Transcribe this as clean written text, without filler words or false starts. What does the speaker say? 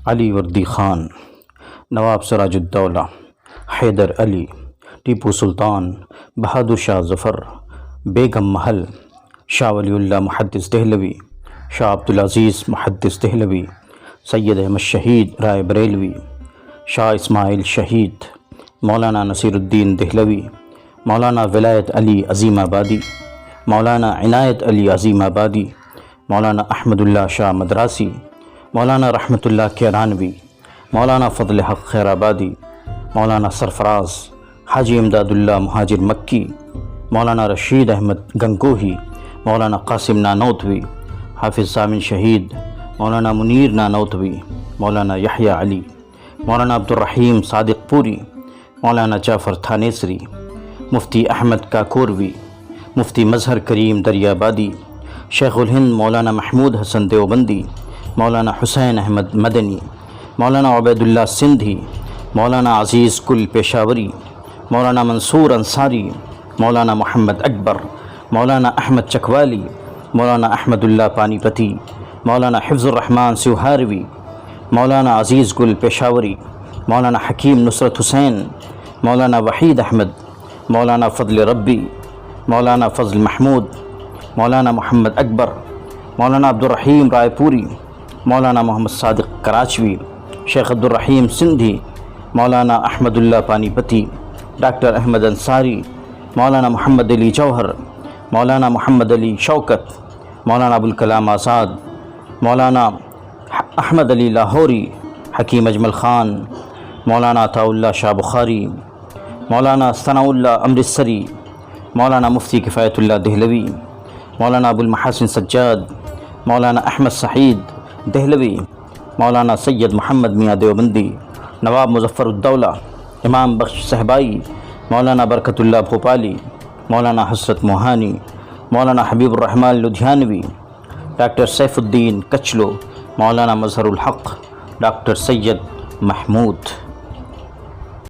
علی وردی خان، نواب سراج الدولہ، حیدر علی، ٹیپو سلطان، بہادر شاہ ظفر، بیگم محل، شاہ ولی اللہ محدث دہلوی، شاہ عبدالعزیز محدث دہلوی، سید احمد شہید رائے بریلوی، شاہ اسماعیل شہید، مولانا نصیر الدین دہلوی، مولانا ولایت علی عظیم آبادی، مولانا عنایت علی عظیم آبادی، مولانا احمد اللہ شاہ مدراسی، مولانا رحمت اللہ کیرانوی، مولانا فضل حق خیر آبادی، مولانا سرفراز حاجی امداد اللہ مہاجر مکی، مولانا رشید احمد گنگوہی، مولانا قاسم نانوتوی، حافظ سامن شہید، مولانا منیر نانوتوی، مولانا یحییٰ علی، مولانا عبدالرحیم صادق پوری، مولانا جعفر تھانیسری، مفتی احمد کاکوروی، مفتی مظہر کریم دریابادی، شیخ الہند مولانا محمود حسن دیوبندی، مولانا حسین احمد مدنی، مولانا عبید اللہ سندھی، مولانا عزیز کل پیشاوری، مولانا منصور انصاری، مولانا محمد اکبر، مولانا احمد چکوالی، مولانا احمد اللہ پانی پتی، مولانا حفظ الرحمن سوہاروی، مولانا عزیز گل پیشاوری، مولانا حکیم نصرت حسین، مولانا وحید احمد، مولانا فضل ربی، مولانا فضل محمود، مولانا محمد اکبر، مولانا عبدالرحیم رائے پوری، مولانا محمد صادق کراچوی، شیخ عبدالرحیم سندھی، مولانا احمد اللہ پانی پتی، ڈاکٹر احمد انصاری، مولانا محمد علی جوہر، مولانا محمد علی شوکت، مولانا ابوالکلام آزاد، مولانا احمد علی لاہوری، حکیم اجمل خان، مولانا عطاء اللہ شاہ بخاری، مولانا ثناء اللہ امرتسری، مولانا مفتی کفایت اللہ دہلوی، مولانا ابوالمحاسن سجاد، مولانا احمد سعید دہلوی، مولانا سید محمد میاں دیوبندی، نواب مظفر الدولہ، امام بخش صہبائی، مولانا برکت اللہ بھوپالی، مولانا حسرت موہانی، مولانا حبیب الرحمن لدھیانوی، ڈاکٹر سیف الدین کچلو، مولانا مظہر الحق، ڈاکٹر سید محمود۔